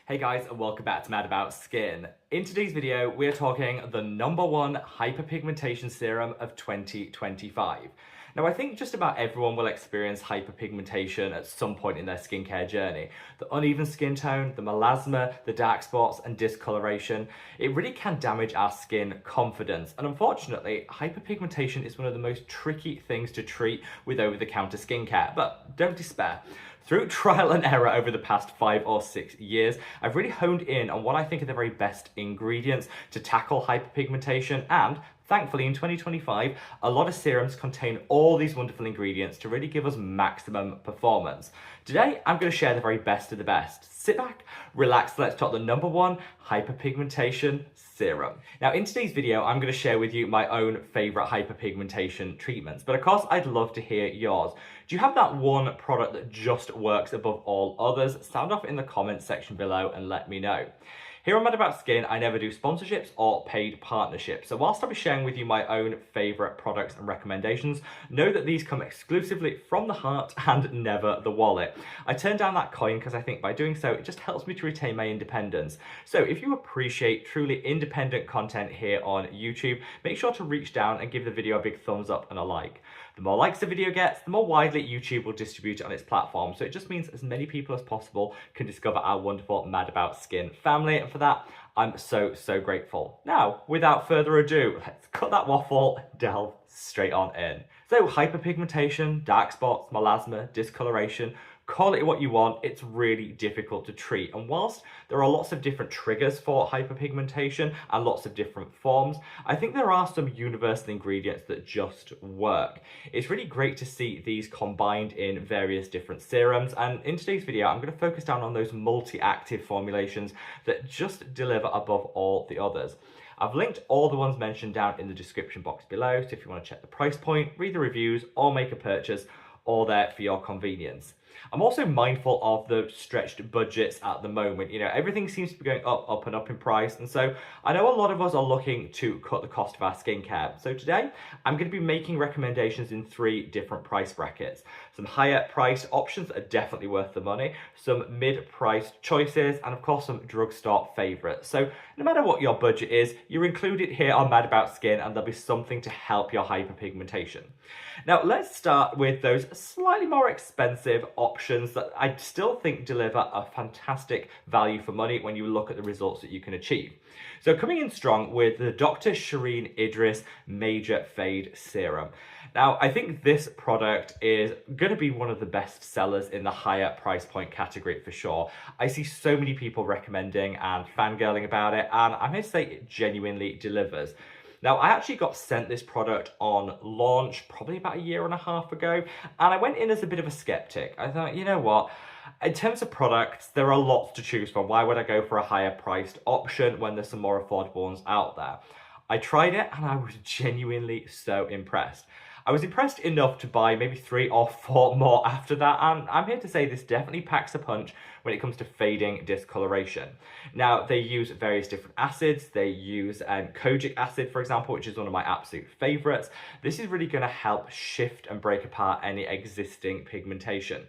Hey guys, and welcome back to Mad About Skin. In today's video, we're talking the #1 hyperpigmentation serum of 2025. Now, I think just about everyone will experience hyperpigmentation at some point in their skincare journey. The uneven skin tone, the melasma, the dark spots, and discoloration, it really can damage our skin confidence. And unfortunately, hyperpigmentation is one of the most tricky things to treat with over-the-counter skincare. But don't despair. Through trial and error over the past 5 or 6 years, I've really honed in on what I think are the very best ingredients to tackle hyperpigmentation, and thankfully in 2025, a lot of serums contain all these wonderful ingredients to really give us maximum performance. Today, I'm going to share the very best of the best. Sit back, relax, let's talk the #1 hyperpigmentation serum. Now, in today's video, I'm going to share with you my own favorite hyperpigmentation treatments, but of course, I'd love to hear yours. Do you have that one product that just works above all others? Sound off in the comments section below and let me know. Here on Mad About Skin, I never do sponsorships or paid partnerships. So whilst I'll be sharing with you my own favourite products and recommendations, know that these come exclusively from the heart and never the wallet. I turn down that coin because I think by doing so, it just helps me to retain my independence. So if you appreciate truly independent content here on YouTube, make sure to reach down and give the video a big thumbs up and a like. The more likes the video gets, the more widely YouTube will distribute it on its platform. So it just means as many people as possible can discover our wonderful Mad About Skin family. And for that, I'm so grateful. Now, without further ado, let's cut that waffle and delve straight on in. So hyperpigmentation, dark spots, melasma, discoloration, call it what you want, it's really difficult to treat. And whilst there are lots of different triggers for hyperpigmentation and lots of different forms, I think there are some universal ingredients that just work. It's really great to see these combined in various different serums. And in today's video, I'm going to focus down on those multi-active formulations that just deliver above all the others. I've linked all the ones mentioned down in the description box below, so if you want to check the price point, read the reviews, or make a purchase, all there for your convenience. I'm also mindful of the stretched budgets at the moment. You know, everything seems to be going up and up in price. And so I know a lot of us are looking to cut the cost of our skincare. So today I'm going to be making recommendations in 3 different price brackets. Some higher priced options that are definitely worth the money, some mid-priced choices, and of course some drugstore favorites. So no matter what your budget is, you're included here on Mad About Skin, and there'll be something to help your hyperpigmentation. Now let's start with those slightly more expensive options that I still think deliver a fantastic value for money when you look at the results that you can achieve. So coming in strong with the Dr. Shireen Idris Major Fade Serum. Now, I think this product is going to be one of the best sellers in the higher price point category for sure. I see so many people recommending and fangirling about it, and I'm here to say it genuinely delivers. Now, I actually got sent this product on launch probably about 1.5 years ago, and I went in as a bit of a skeptic. I thought, you know what? In terms of products, there are lots to choose from. Why would I go for a higher priced option when there's some more affordable ones out there? I tried it and I was genuinely so impressed. I was impressed enough to buy maybe 3 or 4 more after that, and I'm here to say this definitely packs a punch when it comes to fading discoloration. Now, they use various different acids. They use kojic acid, for example, which is one of my absolute favorites. This is really going to help shift and break apart any existing pigmentation.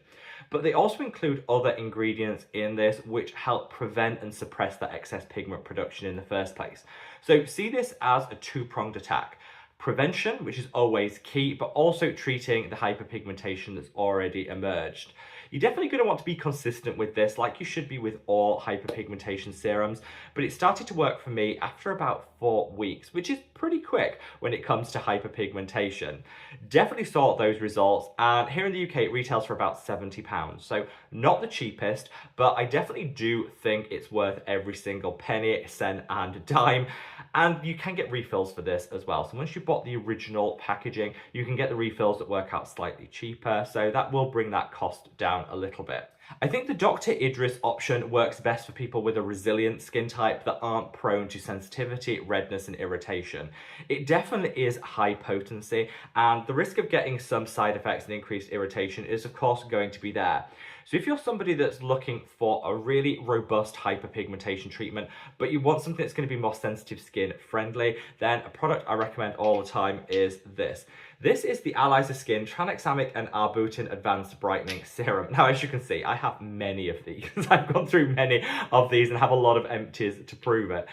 But they also include other ingredients in this which help prevent and suppress that excess pigment production in the first place. So see this as a 2-pronged attack. Prevention, which is always key, but also treating the hyperpigmentation that's already emerged. You're definitely going to want to be consistent with this, like you should be with all hyperpigmentation serums, but it started to work for me after about 4 weeks, which is pretty quick when it comes to hyperpigmentation. Definitely saw those results, and here in the UK it retails for about £70, so not the cheapest, but I definitely do think it's worth every single penny, cent and dime, and you can get refills for this as well. So once you've bought the original packaging, you can get the refills that work out slightly cheaper, so that will bring that cost down a little bit. I think the Dr. Idris option works best for people with a resilient skin type that aren't prone to sensitivity, redness and irritation. It definitely is high potency, and the risk of getting some side effects and increased irritation is of course going to be there. So if you're somebody that's looking for a really robust hyperpigmentation treatment, but you want something that's going to be more sensitive skin friendly, then a product I recommend all the time is this. This is the Allies of Skin Tranexamic and Arbutin Advanced Brightening Serum. Now, as you can see, I have many of these. I've gone through many of these and have a lot of empties to prove it.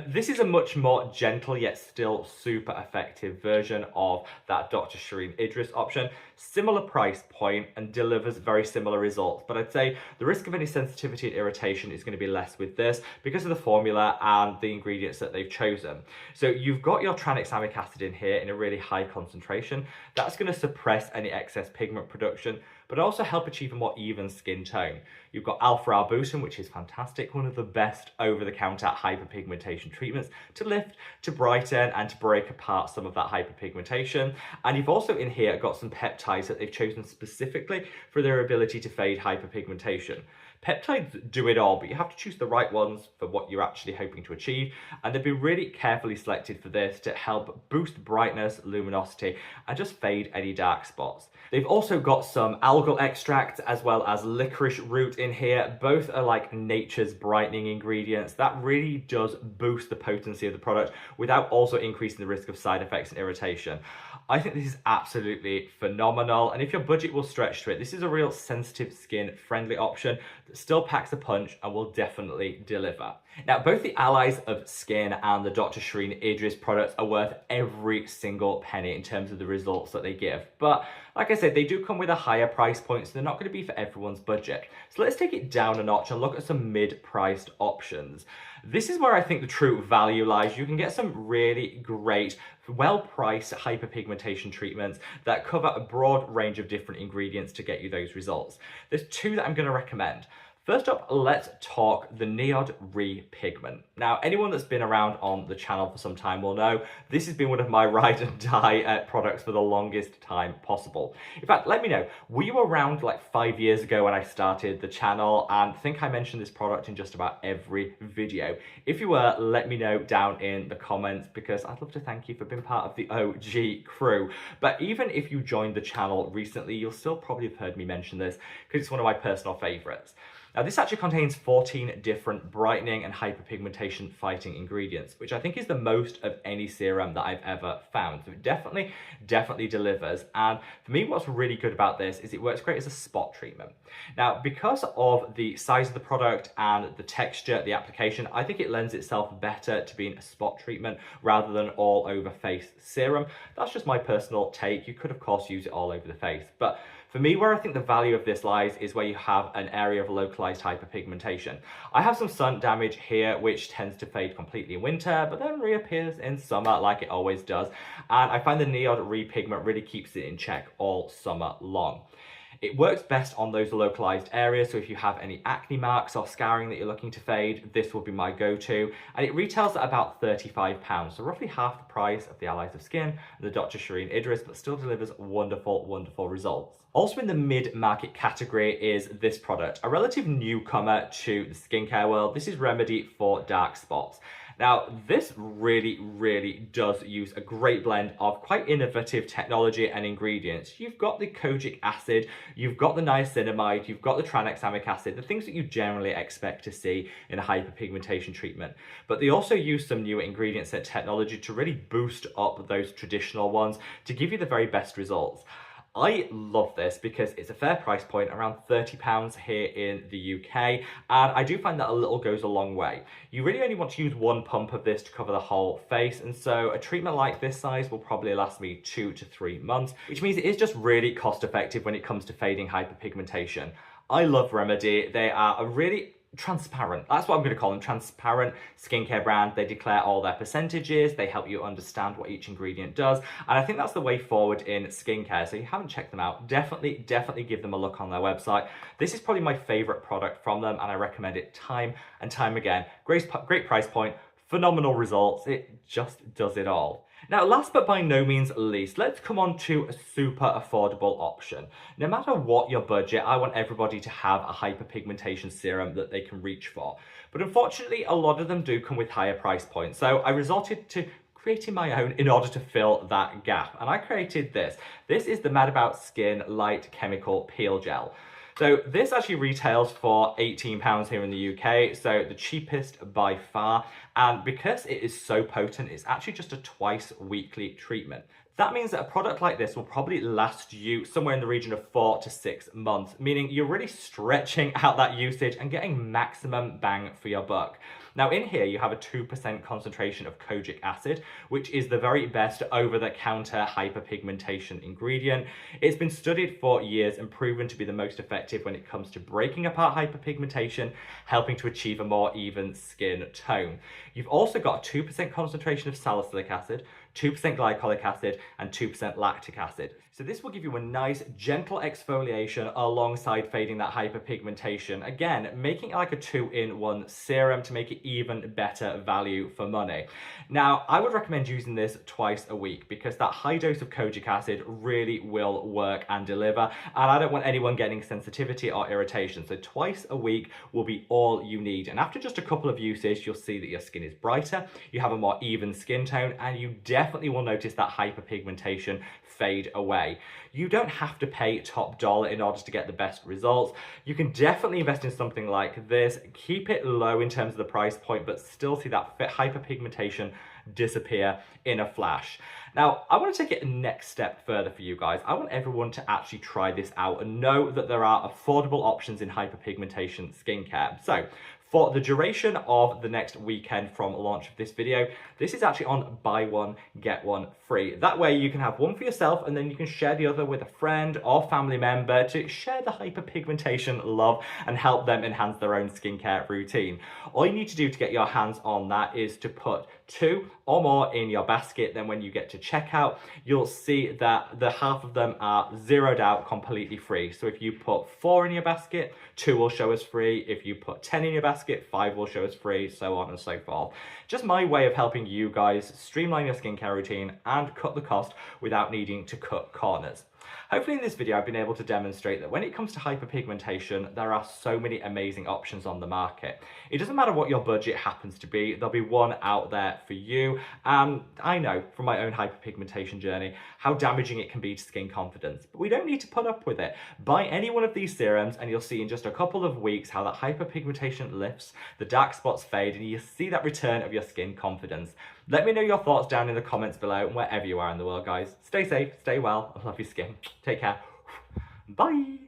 This is a much more gentle yet still super effective version of that Dr. Shireen Idris option. Similar price point and delivers very similar results, but I'd say the risk of any sensitivity and irritation is going to be less with this because of the formula and the ingredients that they've chosen. So you've got your tranexamic acid in here in a really high concentration. That's going to suppress any excess pigment production, but also help achieve a more even skin tone. You've got alpha-arbutin, which is fantastic, one of the best over-the-counter hyperpigmentation treatments to lift, to brighten, and to break apart some of that hyperpigmentation. And you've also in here got some peptides that they've chosen specifically for their ability to fade hyperpigmentation. Peptides do it all, but you have to choose the right ones for what you're actually hoping to achieve, and they've been really carefully selected for this to help boost brightness, luminosity, and just fade any dark spots. They've also got some algal extracts as well as licorice root in here. Both are like nature's brightening ingredients. That really does boost the potency of the product without also increasing the risk of side effects and irritation. I think this is absolutely phenomenal, and if your budget will stretch to it, this is a real sensitive skin friendly option that still packs a punch and will definitely deliver. Now, both the Allies of Skin and the Dr. Shireen Idris products are worth every single penny in terms of the results that they give. But like I said, they do come with a higher price point, so they're not going to be for everyone's budget. So let's take it down a notch and look at some mid-priced options. This is where I think the true value lies. You can get some really great, well-priced hyperpigmentation treatments that cover a broad range of different ingredients to get you those results. There's two that I'm going to recommend. First up, let's talk the Neod Repigment. Now, anyone that's been around on the channel for some time will know this has been one of my ride and die products for the longest time possible. In fact, let me know, were you around like 5 years ago when I started the channel? And I think I mentioned this product in just about every video. If you were, let me know down in the comments, because I'd love to thank you for being part of the OG crew. But even if you joined the channel recently, you'll still probably have heard me mention this because it's one of my personal favorites. Now, this actually contains 14 different brightening and hyperpigmentation fighting ingredients, which I think is the most of any serum that I've ever found. So it definitely delivers. And for me, what's really good about this is it works great as a spot treatment. Now, because of the size of the product and the texture, the application, I think it lends itself better to being a spot treatment rather than all over face serum. That's just my personal take. You could, of course, use it all over the face. But for me, where I think the value of this lies is where you have an area of localized hyperpigmentation. I have some sun damage here, which tends to fade completely in winter, but then reappears in summer like it always does. And I find the Neod Repigment really keeps it in check all summer long. It works best on those localized areas, so if you have any acne marks or scarring that you're looking to fade, this will be my go-to. And it retails at about £35, so roughly half the price of the Allies of Skin and the Dr. Shireen Idris, but still delivers wonderful, wonderful results. Also in the mid-market category is this product, a relative newcomer to the skincare world. This is Remedy for Dark Spots. Now, this really does use a great blend of quite innovative technology and ingredients. You've got the kojic acid, you've got the niacinamide, you've got the tranexamic acid, the things that you generally expect to see in a hyperpigmentation treatment. But they also use some new ingredients and technology to really boost up those traditional ones to give you the very best results. I love this because it's a fair price point, around £30 here in the UK, and I do find that a little goes a long way. You really only want to use one pump of this to cover the whole face, and so a treatment like this size will probably last me 2 to 3 months, which means it is just really cost effective when it comes to fading hyperpigmentation. I love Remedy. They are a really transparent, that's what I'm going to call them, transparent skincare brand. They declare all their percentages, they help you understand what each ingredient does, and I think that's the way forward in skincare. So if you haven't checked them out, definitely give them a look on their website. This is probably my favorite product from them, and I recommend it time and time again. Great price point, phenomenal results, it just does it all. Now, last but by no means least, let's come on to a super affordable option. No matter what your budget, I want everybody to have a hyperpigmentation serum that they can reach for. But unfortunately, a lot of them do come with higher price points. So I resorted to creating my own in order to fill that gap. And I created this. This is the Mad About Skin Light Chemical Peel Gel. So this actually retails for £18 here in the UK, so the cheapest by far. And because it is so potent, it's actually just a twice weekly treatment. That means that a product like this will probably last you somewhere in the region of 4 to 6 months, meaning you're really stretching out that usage and getting maximum bang for your buck. Now in here you have a 2% concentration of kojic acid, which is the very best over-the-counter hyperpigmentation ingredient. It's been studied for years and proven to be the most effective when it comes to breaking apart hyperpigmentation, helping to achieve a more even skin tone. You've also got a 2% concentration of salicylic acid, 2% glycolic acid, and 2% lactic acid. So this will give you a nice gentle exfoliation alongside fading that hyperpigmentation. Again, making it like a 2-in-1 serum to make it even better value for money. Now, I would recommend using this twice a week because that high dose of kojic acid really will work and deliver. And I don't want anyone getting sensitivity or irritation. So twice a week will be all you need. And after just a couple of uses, you'll see that your skin is brighter, you have a more even skin tone, and you definitely will notice that hyperpigmentation fade away. You don't have to pay top dollar in order to get the best results. You can definitely invest in something like this, keep it low in terms of the price point, but still see that hyperpigmentation disappear in a flash. Now, I want to take it a next step further for you guys. I want everyone to actually try this out and know that there are affordable options in hyperpigmentation skincare. So, for the duration of the next weekend from launch of this video, this is actually on buy one, get one free. That way you can have one for yourself and then you can share the other with a friend or family member to share the hyperpigmentation love and help them enhance their own skincare routine. All you need to do to get your hands on that is to put 2 or more in your basket. Then when you get to checkout, you'll see that the half of them are zeroed out completely free. So if you put 4 in your basket, 2 will show as free. If you put 10 in your basket, 5 will show as free, so on and so forth. Just my way of helping you guys streamline your skincare routine and cut the cost without needing to cut corners. Hopefully in this video I've been able to demonstrate that when it comes to hyperpigmentation, there are so many amazing options on the market. It doesn't matter what your budget happens to be, there'll be one out there for you. And I know from my own hyperpigmentation journey how damaging it can be to skin confidence, but we don't need to put up with it. Buy any one of these serums and you'll see in just a couple of weeks how that hyperpigmentation lifts, the dark spots fade, and you see that return of your skin confidence. Let me know your thoughts down in the comments below and wherever you are in the world, guys. Stay safe, stay well, and love your skin. Take care. Bye.